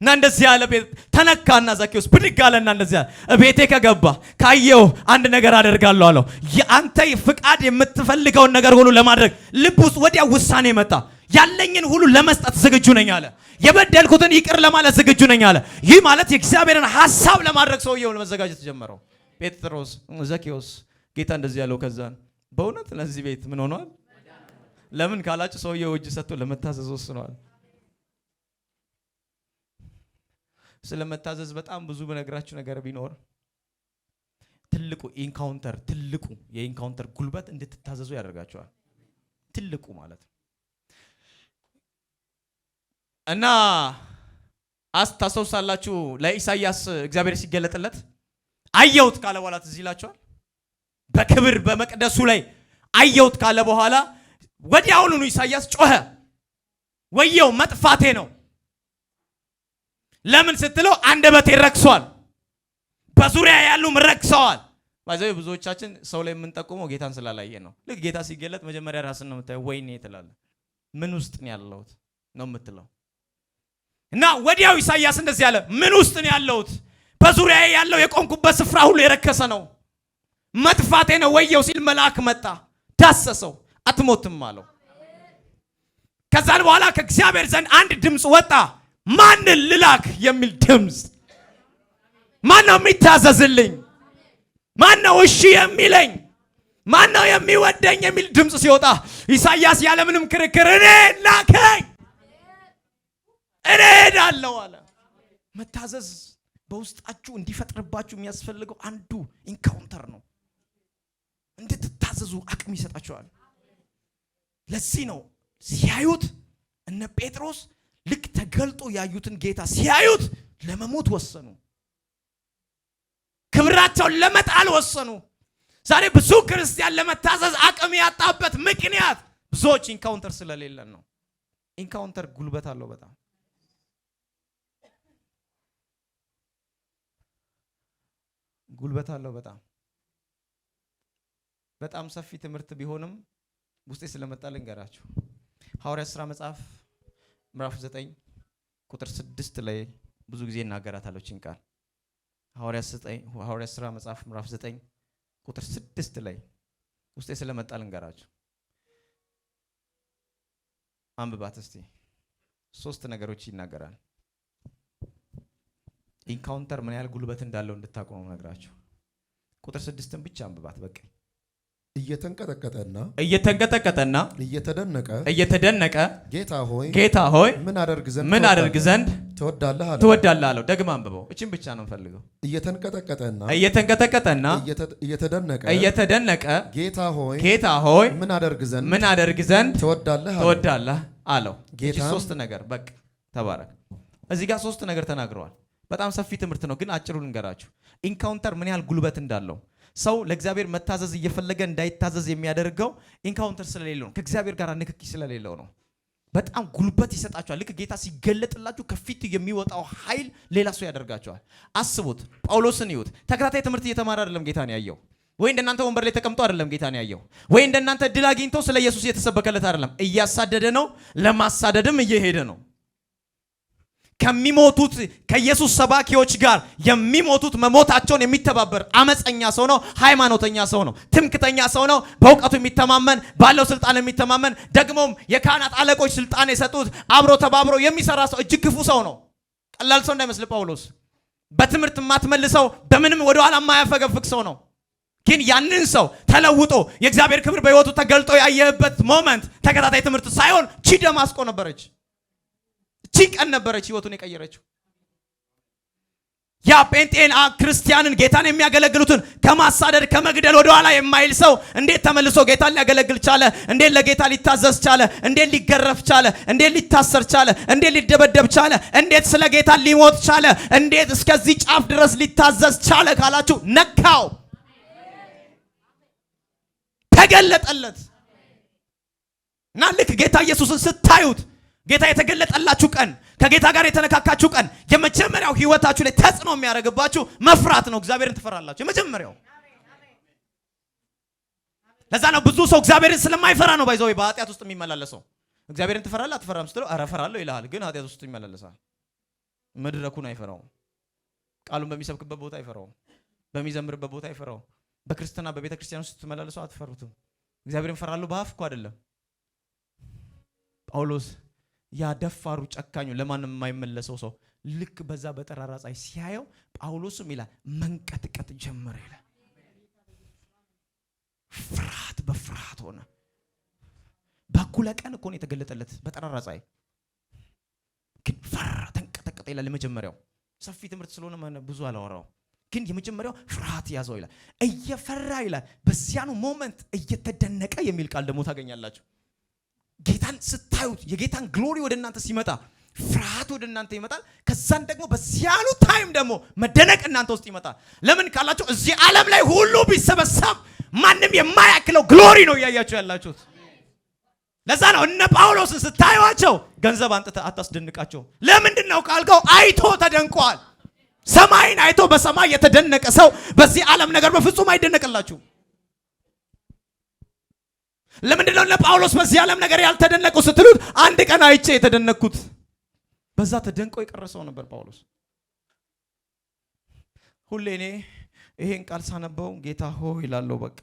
እና እንደዚህ ያለ ቤት ተነካና ዘኬዎስ ብድግ አለና እንደዚህ ያለ ቤቴ ከገባ ካየው አንድ ነገር አደርጋለሁ አለው። የአንተ ፍቃድ የምትፈልገውን ነገር ሁሉ ለማድረግ ልብ ውስጥ ወዲያ ውሳኔ መጣ። ያለኝን ሁሉ ለመስጠት ዝግጁ ነኝ አለ። የበደልኩትን ይቅር ለማለት ዝግጁ ነኝ አለ። ይህ ማለት የእግዚአብሔርን ሐሳብ ለማድረግ ሰውየው ለመዘጋጀት ጀመረው። ጴጥሮስ ዘኬዎስ ጌታ እንደዚህ ያለው ከዛን በእውነት ለዚህ ቤት ምን ሆኗል? ለምን ካላችሁ ሰውየው እጅ ሰጥቶ ለመታዘዝ ወስኗል። ስለመታዘዝ በጣም ብዙ በነገራችሁ ነገር ቢኖር ትልቁ የኢንካውንተር ጉልበት እንድትታዘዙ ያደርጋቸዋል። ትልቁ ማለት ነው። እና ታስታውሳላችሁ ለኢሳይያስ እግዚአብሔር ሲገለጥለት አየሁት ካለ በኋላ ትዝ ይላችኋል። በክብር በመቅደሱ ላይ አየሁት ካለ በኋላ ወዲያውኑ ኢሳይያስ ጮኸ፣ ወየው መጥፋቴ ነው። ለምን ስትለው አንደበቴ ረክሷል፣ በዙሪያ ያሉም ረክሰዋል። ባይዘው ብዙዎቻችን ሰው ላይ የምንጠቁመው ጌታን ስላላየ ነው። ልክ ጌታ ሲገለጥ መጀመሪያ ራስን ነው የምታየው። ወይኔ ትላለህ፣ ምን ውስጥ ነው ያለሁት ነው የምትለው። እና ወዲያው ኢሳይያስ እንደዚህ ያለ፣ ምን ውስጥ ነው ያለሁት? በዙሪያ ያለው የቆምኩበት ስፍራ ሁሉ የረከሰ ነው፣ መጥፋቴ ነው ወየው ሲል መልአክ መጣ፣ ዳሰሰው፣ አትሞትም አለው። ከዛን በኋላ ከእግዚአብሔር ዘንድ አንድ ድምፅ ወጣ፣ ማንን ልላክ የሚል ድምፅ። ማነው የሚታዘዝልኝ? ማነው እሺ የሚለኝ? ማነው የሚወደኝ የሚል ድምፅ ሲወጣ ኢሳይያስ ያለምንም ክርክር እኔ ላከኝ፣ እኔ ሄዳለሁ አለ። መታዘዝ በውስጣችሁ እንዲፈጥርባችሁ የሚያስፈልገው አንዱ ኢንካውንተር ነው። እንድትታዘዙ አቅም ይሰጣችኋል። ለዚህ ነው ሲያዩት እነ ጴጥሮስ ልክ ተገልጦ ያዩትን ጌታ ሲያዩት ለመሞት ወሰኑ። ክብራቸውን ለመጣል ወሰኑ። ዛሬ ብዙ ክርስቲያን ለመታዘዝ አቅም ያጣበት ምክንያት ብዙዎች ኢንካውንተር ስለሌለን ነው። ኢንካውንተር ጉልበት አለው፣ በጣም ጉልበት አለው። በጣም ሰፊ ትምህርት ቢሆንም ውስጤ ስለመጣ ልንገራችሁ። ሐዋርያት ሥራ መጽሐፍ ምዕራፍ 9 ቁጥር 6 ላይ ብዙ ጊዜ እናገራታለሁ እቺን ቃል። ሐዋርያት ሥራ መጽሐፍ ምዕራፍ 9 ቁጥር 6 ላይ ውስጤ ስለመጣ ልንገራችሁ። አንብባት እስቲ። 3 ነገሮች ይናገራል። ኢንካውንተር ምን ያህል ጉልበት እንዳለው እንድታውቁ ነው ነግራችሁ። ቁጥር 6ን ብቻ አንብባት በቃ። እየተንቀጠቀጠና እየተደነቀ ጌታ ሆይ ምን አደርግ ዘንድ ትወዳለህ አለው። ደግማ አንብበው። እቺን ብቻ ነው ፈልገው። እየተንቀጠቀጠና እየተደነቀ ጌታ ሆይ ምን አደርግ ዘንድ ትወዳለህ አለው። እቺ 3 ነገር በቃ ተባረክ። እዚህ ጋር 3 ነገር ተናግረዋል። በጣም ሰፊ ትምህርት ነው፣ ግን አጭሩን እንገራችሁ። ኢንካውንተር ምን ያህል ጉልበት እንዳለው ሰው ለእግዚአብሔር መታዘዝ እየፈለገ እንዳይታዘዝ የሚያደርገው ኢንካውንተር ስለሌለው ነው። ከእግዚአብሔር ጋር ንክኪ ስለሌለው ነው። በጣም ጉልበት ይሰጣቸዋል። ልክ ጌታ ሲገለጥላችሁ ከፊት የሚወጣው ኃይል ሌላ ሰው ያደርጋቸዋል። አስቡት፣ ጳውሎስን ይዩት። ተከታታይ ትምህርት እየተማረ አይደለም ጌታን ያየው። ወይ እንደናንተ ወንበር ላይ ተቀምጦ አይደለም ጌታን ያየው። ወይ እንደናንተ ድል አግኝቶ ስለ ኢየሱስ የተሰበከለት አይደለም። እያሳደደ ነው፣ ለማሳደድም እየሄደ ነው። ከሚሞቱት ከኢየሱስ ሰባኪዎች ጋር የሚሞቱት መሞታቸውን የሚተባበር አመፀኛ ሰው ነው። ሃይማኖተኛ ሰው ነው። ትምክተኛ ሰው ነው። በእውቀቱ የሚተማመን ባለው ስልጣን የሚተማመን ደግሞም የካህናት አለቆች ስልጣን የሰጡት አብሮ ተባብሮ የሚሰራ ሰው እጅግ ክፉ ሰው ነው። ቀላል ሰው እንዳይመስል ጳውሎስ። በትምህርት የማትመልሰው በምንም ወደ ኋላ የማያፈገፍግ ሰው ነው። ግን ያንን ሰው ተለውጦ የእግዚአብሔር ክብር በሕይወቱ ተገልጦ ያየህበት ሞመንት ተከታታይ ትምህርት ሳይሆን ቺ ደማስቆ ነበረች። ቺ ቀን ነበረች ሕይወቱን የቀየረችው። ያ ጴንጤን ክርስቲያንን ጌታን የሚያገለግሉትን ከማሳደድ ከመግደል ወደ ኋላ የማይል ሰው እንዴት ተመልሶ ጌታን ሊያገለግል ቻለ? እንዴት ለጌታ ሊታዘዝ ቻለ? እንዴት ሊገረፍ ቻለ? እንዴት ሊታሰር ቻለ? እንዴት ሊደበደብ ቻለ? እንዴት ስለ ጌታ ሊሞት ቻለ? እንዴት እስከዚህ ጫፍ ድረስ ሊታዘዝ ቻለ ካላችሁ ነካው፣ ተገለጠለት። እና ልክ ጌታ ኢየሱስን ስታዩት ጌታ የተገለጠላችሁ ቀን ከጌታ ጋር የተነካካችሁ ቀን የመጀመሪያው ህይወታችሁ ላይ ተጽዕኖ የሚያደርግባችሁ መፍራት ነው። እግዚአብሔርን ትፈራላችሁ የመጀመሪያው። ለዛ ነው ብዙ ሰው እግዚአብሔርን ስለማይፈራ ነው ባይዘው በኃጢአት ውስጥ የሚመላለሰው። እግዚአብሔርን ትፈራለህ አትፈራም ስትለው ኧረ እፈራለሁ ይልሃል፣ ግን ኃጢአት ውስጥ ይመላለሳል። መድረኩን አይፈራውም፣ ቃሉን በሚሰብክበት ቦታ አይፈራውም፣ በሚዘምርበት ቦታ አይፈራውም። በክርስትና በቤተ ክርስቲያን ውስጥ ስትመላለሱ አትፈሩትም። እግዚአብሔርን ፈራለሁ በአፍ እኮ አይደለም። ጳውሎስ ያ ደፋሩ ጨካኙ ለማንም የማይመለሰው ሰው ልክ በዛ በጠራራ ፀሐይ ሲያየው ጳውሎስም ይላል መንቀጥቀጥ ጀመረ ይላል። ፍርሃት በፍርሃት ሆነ። በኩለ ቀን እኮ ነው የተገለጠለት በጠራራ ፀሐይ፣ ግን ፈራ ተንቀጠቀጠ ይላል። የመጀመሪያው ሰፊ ትምህርት ስለሆነ ብዙ አላወራው፣ ግን የመጀመሪያው ፍርሃት ያዘው ይላል። እየፈራ ይላል በዚያኑ ሞመንት እየተደነቀ የሚል ቃል ደግሞ ታገኛላችሁ። ጌታን ስታዩት የጌታን ግሎሪ ወደ እናንተ ሲመጣ ፍርሃት ወደ እናንተ ይመጣል። ከዛን ደግሞ በዚያኑ ታይም ደግሞ መደነቅ እናንተ ውስጥ ይመጣል። ለምን ካላችሁ እዚህ ዓለም ላይ ሁሉ ቢሰበሰብ ማንም የማያክለው ግሎሪ ነው እያያችሁ ያላችሁት። ለዛ ነው እነ ጳውሎስን ስታዩዋቸው ገንዘብ አንጥተህ አታስደንቃቸው። ለምንድን ነው ካልከው አይቶ ተደንቋል። ሰማይን አይቶ በሰማይ የተደነቀ ሰው በዚህ ዓለም ነገር በፍጹም አይደነቅላችሁ። ለምንድን ነው እነ ጳውሎስ በዚህ ዓለም ነገር ያልተደነቁ ስትሉት አንድ ቀን አይቼ የተደነቅኩት በዛ ተደንቆ የቀረሰው ነበር ጳውሎስ። ሁሌ እኔ ይሄን ቃል ሳነበው ጌታ ሆይ ይላለሁ። በቃ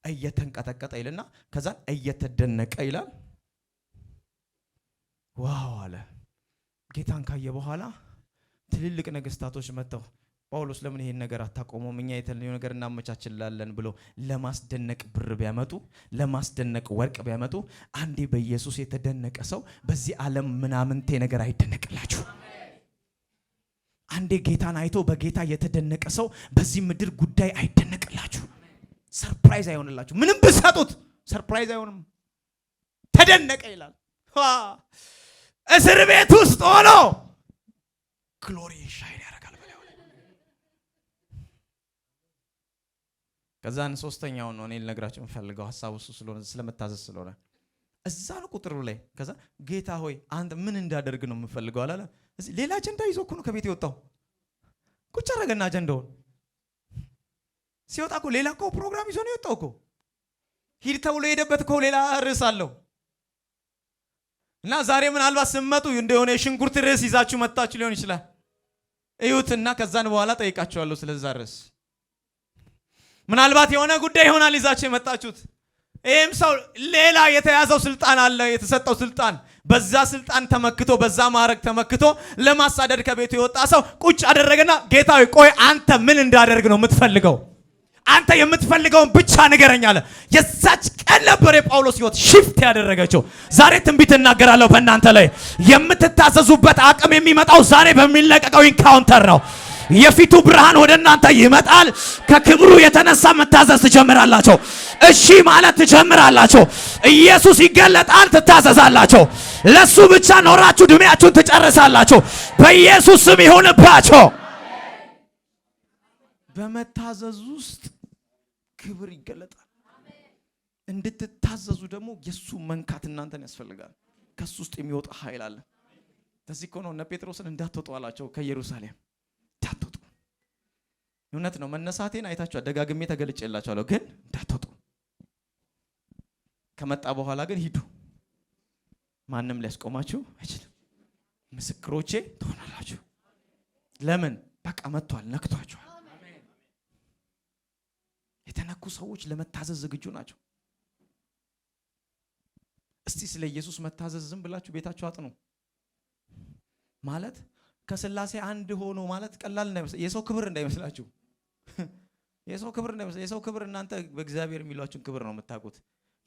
እየተንቀጠቀጠ ይልና ከዛ እየተደነቀ ይላል። ዋው አለ። ጌታን ካየ በኋላ ትልልቅ ነገስታቶች መጥተው ጳውሎስ ለምን ይሄን ነገር አታቆመውም? እኛ የተለየ ነገር እናመቻችላለን ብሎ ለማስደነቅ ብር ቢያመጡ ለማስደነቅ ወርቅ ቢያመጡ አንዴ በኢየሱስ የተደነቀ ሰው በዚህ ዓለም ምናምንቴ ነገር አይደነቅላችሁ። አንዴ ጌታን አይቶ በጌታ የተደነቀ ሰው በዚህ ምድር ጉዳይ አይደነቅላችሁ። ሰርፕራይዝ አይሆንላችሁ። ምንም ብሰጡት ሰርፕራይዝ አይሆንም። ተደነቀ ይላል። እስር ቤት ውስጥ ሆኖ ግሎሪ ሻይን ያደርጋል በለው። ከዛን ሶስተኛውን ነው እኔ ልነግራችሁ የምፈልገው ሐሳቡ እሱ ስለሆነ ስለመታዘዝ ስለሆነ እዛ ነው ቁጥሩ ላይ። ከዛ ጌታ ሆይ አንተ ምን እንዳደርግ ነው የምፈልገው አላለ። ሌላ አጀንዳ ይዞ እኮ ነው ከቤት የወጣው። ቁጭ አደረገና አጀንዳውን ሲወጣ እኮ ሌላ እኮ ፕሮግራም ይዞ ነው የወጣው እኮ። ሂድ ተብሎ የሄደበት እኮ ሌላ ርዕስ አለው። እና ዛሬ ምናልባት ስመጡ እንደሆነ የሽንኩርት ርዕስ ይዛችሁ መጣችሁ ሊሆን ይችላል። እዩትና ከዛን በኋላ ጠይቃችኋለሁ ስለዛ ርዕስ። ምናልባት የሆነ ጉዳይ ይሆናል ይዛችሁ የመጣችሁት። ይሄም ሰው ሌላ የተያዘው ስልጣን አለ፣ የተሰጠው ስልጣን። በዛ ስልጣን ተመክቶ በዛ ማዕረግ ተመክቶ ለማሳደድ ከቤቱ የወጣ ሰው ቁጭ አደረገና ጌታዬ ቆይ አንተ ምን እንዳደርግ ነው የምትፈልገው? አንተ የምትፈልገውን ብቻ ንገረኝ አለ። የዛች ቀን ነበር የጳውሎስ ሕይወት ሽፍት ያደረገችው። ዛሬ ትንቢት እናገራለሁ በእናንተ ላይ የምትታዘዙበት አቅም የሚመጣው ዛሬ በሚለቀቀው ኢንካውንተር ነው። የፊቱ ብርሃን ወደ እናንተ ይመጣል። ከክብሩ የተነሳ መታዘዝ ትጀምራላችሁ። እሺ ማለት ትጀምራላችሁ። ኢየሱስ ይገለጣል፣ ትታዘዛላችሁ። ለሱ ብቻ ኖራችሁ እድሜያችሁን ትጨርሳላችሁ። በኢየሱስ ስም ይሁንባችሁ። በመታዘዝ ውስጥ ክብር ይገለጣል። እንድትታዘዙ ደግሞ የሱ መንካት እናንተን ያስፈልጋል። ከሱ ውስጥ የሚወጣ ኃይል አለ። ለዚህ እኮ ነው እነ ጴጥሮስን እንዳትወጡ አላቸው ከኢየሩሳሌም እንዳትወጡ። እውነት ነው መነሳቴን አይታችሁ ደጋግሜ ተገልጬላችኋለሁ፣ ግን እንዳትወጡ። ከመጣ በኋላ ግን ሂዱ፣ ማንም ሊያስቆማችሁ አይችልም። ምስክሮቼ ትሆናላችሁ። ለምን? በቃ መጥቷል፣ ነክቷችኋል። የተነኩ ሰዎች ለመታዘዝ ዝግጁ ናቸው። እስቲ ስለ ኢየሱስ መታዘዝ ዝም ብላችሁ ቤታችሁ አጥኑ። ማለት ከስላሴ አንድ ሆኖ ማለት ቀላል እንዳይመስል፣ የሰው ክብር እንዳይመስላችሁ። የሰው ክብር እናንተ በእግዚአብሔር የሚሏችሁን ክብር ነው የምታውቁት።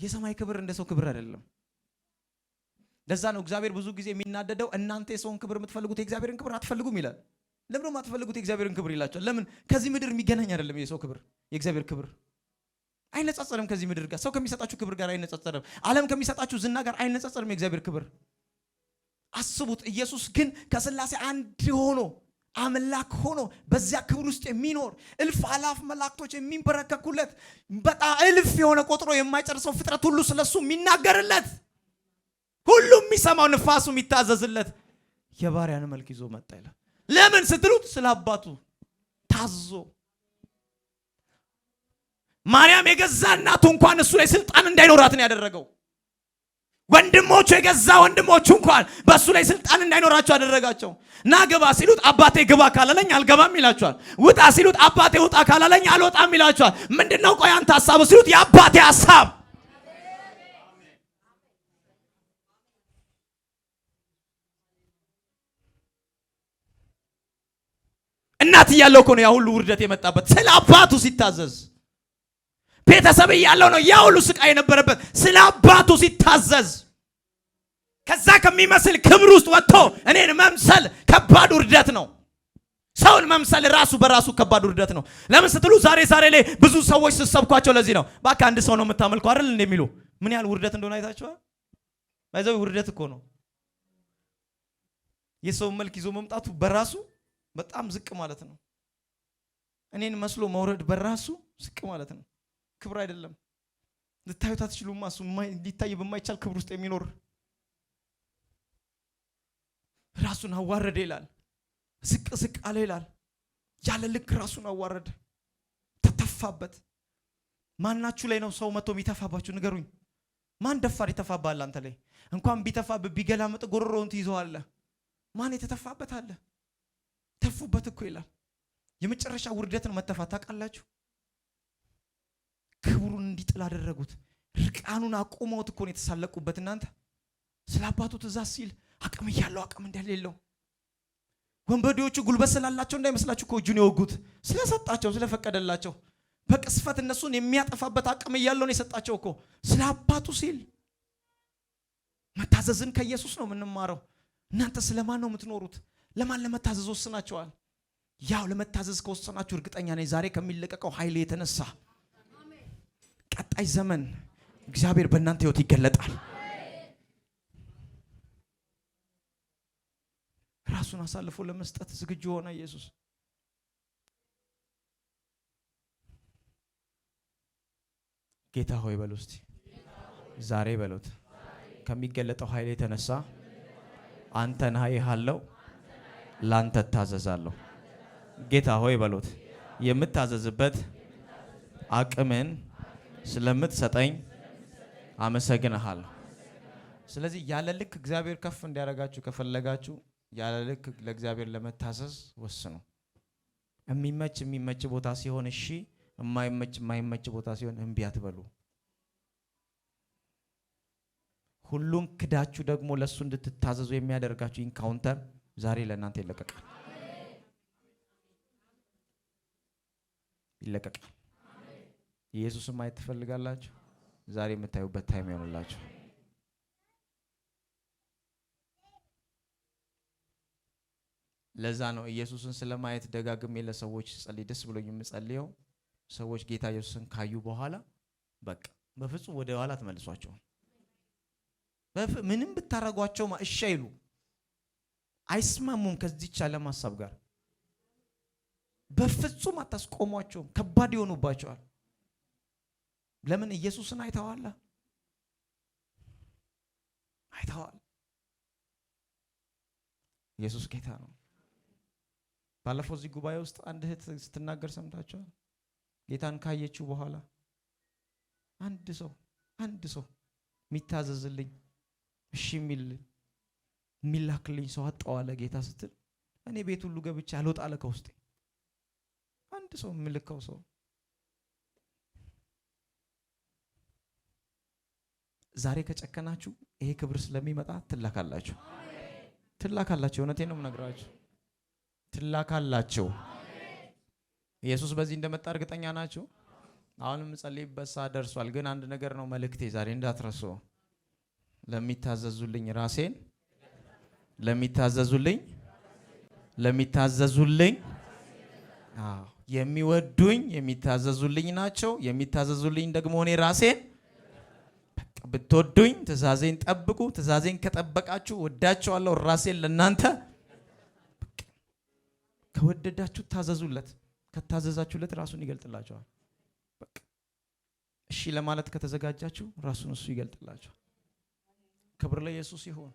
የሰማይ ክብር እንደ ሰው ክብር አይደለም። ለዛ ነው እግዚአብሔር ብዙ ጊዜ የሚናደደው እናንተ የሰውን ክብር የምትፈልጉት የእግዚአብሔርን ክብር አትፈልጉም ይላል። ለምን ማትፈልጉት የእግዚአብሔርን ክብር ይላችኋል? ለምን? ከዚህ ምድር የሚገናኝ አይደለም የሰው ክብር። የእግዚአብሔር ክብር አይነጻጸርም ከዚህ ምድር ጋር። ሰው ከሚሰጣችሁ ክብር ጋር አይነጻጸርም። ዓለም ከሚሰጣችሁ ዝና ጋር አይነጻጸርም የእግዚአብሔር ክብር። አስቡት። ኢየሱስ ግን ከስላሴ አንድ ሆኖ አምላክ ሆኖ በዚያ ክብር ውስጥ የሚኖር እልፍ አላፍ መላእክቶች የሚንበረከኩለት በጣም እልፍ የሆነ ቆጥሮ የማይጨርሰው ፍጥረት ሁሉ ስለሱ የሚናገርለት ሁሉም የሚሰማው ንፋሱ የሚታዘዝለት የባሪያን መልክ ይዞ መጣ ይላል። ለምን ስትሉት ስለ አባቱ ታዞ። ማርያም የገዛ እናቱ እንኳን እሱ ላይ ስልጣን እንዳይኖራት ነው ያደረገው። ወንድሞቹ የገዛ ወንድሞቹ እንኳን በእሱ ላይ ስልጣን እንዳይኖራቸው አደረጋቸው። ና ግባ ሲሉት አባቴ ግባ ካላለኝ አልገባም ይላቸዋል። ውጣ ሲሉት አባቴ ውጣ ካላለኝ አልወጣም ይላቸዋል። ምንድነው ቆይ አንተ ሐሳቡ ሲሉት የአባቴ ሐሳብ። እናት እያለው እኮ ነው ያ ሁሉ ውርደት የመጣበት ስለ አባቱ ሲታዘዝ። ቤተሰብ እያለው ነው ያ ሁሉ ስቃይ የነበረበት ስለ አባቱ ሲታዘዝ። ከዛ ከሚመስል ክብር ውስጥ ወጥቶ እኔን መምሰል ከባድ ውርደት ነው። ሰውን መምሰል ራሱ በራሱ ከባድ ውርደት ነው። ለምን ስትሉ ዛሬ ላይ ብዙ ሰዎች ሲሰብኳቸው ለዚህ ነው ባካ አንድ ሰው ነው የምታመልከው አይደል እንደሚሉ ምን ያህል ውርደት እንደሆነ አይታችኋል። ባይዘው ውርደት እኮ ነው። የሰው መልክ ይዞ መምጣቱ በራሱ በጣም ዝቅ ማለት ነው። እኔን መስሎ መውረድ በራሱ ዝቅ ማለት ነው። ክብር አይደለም። ልታዩት አትችሉም። እሱ ሊታይ በማይቻል ክብር ውስጥ የሚኖር ራሱን አዋረደ ይላል። ዝቅ አለ ይላል። ያለ ልክ ራሱን አዋረደ፣ ተተፋበት። ማናችሁ ላይ ነው ሰው መጥቶ የሚተፋባችሁ ንገሩኝ። ማን ደፋር ይተፋባል አንተ ላይ? እንኳን ቢተፋብ ቢገላመጥ ጎሮሮውን ትይዘዋለህ። ማን የተተፋበት አለ? ተፉበት እኮ ይላል። የመጨረሻ ውርደትን መተፋት ታውቃላችሁ። ክብሩን እንዲጥል አደረጉት። ርቃኑን አቁመውት እኮ ነው የተሳለቁበት። እናንተ ስለ አባቱ ትእዛዝ ሲል አቅም ያለው አቅም እንደሌለው ወንበዴዎቹ ጉልበት ስላላቸው እንዳይመስላችሁ እኮ እጁን የወጉት ስለሰጣቸው ስለፈቀደላቸው በቅስፈት እነሱን የሚያጠፋበት አቅም ያለው ነው የሰጣቸው እኮ ስለ አባቱ ሲል። መታዘዝን ከኢየሱስ ነው የምንማረው። እናንተ ስለማን ነው የምትኖሩት? ለማን ለመታዘዝ ወስናችኋል? ያው ለመታዘዝ ከወሰናችሁ እርግጠኛ ነኝ ዛሬ ከሚለቀቀው ኃይል የተነሳ ቀጣይ ዘመን እግዚአብሔር በእናንተ ህይወት ይገለጣል። ራሱን አሳልፎ ለመስጠት ዝግጁ ሆነ ኢየሱስ። ጌታ ሆይ በሉ እስቲ ዛሬ በሉት ከሚገለጠው ኃይል የተነሳ አንተን አይሃለሁ፣ ላንተ ታዘዛለሁ። ጌታ ሆይ በሉት የምታዘዝበት አቅምን ስለምትሰጠኝ አመሰግንሃለሁ። ስለዚህ ያለ ልክ እግዚአብሔር ከፍ እንዲያደርጋችሁ ከፈለጋችሁ ያለ ልክ ለእግዚአብሔር ለመታዘዝ ወስኑ። የሚመች ቦታ ሲሆን እሺ፣ የማይመች ቦታ ሲሆን እምቢ አትበሉ። ሁሉን ክዳችሁ ደግሞ ለሱ እንድትታዘዙ የሚያደርጋችሁ ኢንካውንተር ዛሬ ለእናንተ ይለቀቃል። ኢየሱስን ማየት ትፈልጋላችሁ? ዛሬ የምታዩበት ታይም ይሆንላችሁ። ለዛ ነው ኢየሱስን ስለማየት ደጋግሜ ለሰዎች ጸልይ ደስ ብሎኝ የምጸልየው። ሰዎች ጌታ ኢየሱስን ካዩ በኋላ በቃ በፍጹም ወደ ኋላ ተመልሷቸው። ምንም ብታረጓቸው እሺ አይሉ፣ አይስማሙም ከዚህ ዓለም ሐሳብ ጋር። በፍጹም አታስቆሟቸው፣ ከባድ ይሆኑባቸዋል። ለምን? ኢየሱስን አይተዋል። ኢየሱስ ጌታ ነው። ባለፈው እዚህ ጉባኤ ውስጥ አንድ እህት ስትናገር ሰምታችኋል። ጌታን ካየችው በኋላ አንድ ሰው የሚታዘዝልኝ እሺ የሚላክልኝ ሰው አጣዋለ ጌታ ስትል፣ እኔ ቤት ሁሉ ገብቼ አልወጣለ ከውስጤ አንድ ሰው የምልከው ሰው። ዛሬ ከጨከናችሁ ይሄ ክብር ስለሚመጣ ትላካላችሁ። እውነቴን ነው የምነግራችሁ፣ ትላካላችሁ። ኢየሱስ በዚህ እንደመጣ እርግጠኛ ናችሁ? አሁንም ጸልይበት ሰዓት ደርሷል። ግን አንድ ነገር ነው መልእክቴ ዛሬ እንዳትረሱ። ለሚታዘዙልኝ ራሴን ለሚታዘዙልኝ የሚወዱኝ የሚታዘዙልኝ ናቸው። የሚታዘዙልኝ ደግሞ እኔ ራሴን ብትወዱኝ ትእዛዜን ጠብቁ። ትእዛዜን ከጠበቃችሁ ወዳችኋለሁ። ራሴን ለእናንተ ከወደዳችሁ ታዘዙለት። ከታዘዛችሁለት ራሱን ይገልጥላችኋል። በቃ እሺ ለማለት ከተዘጋጃችሁ ራሱን እሱ ይገልጥላችኋል። ክብር ለኢየሱስ ይሁን።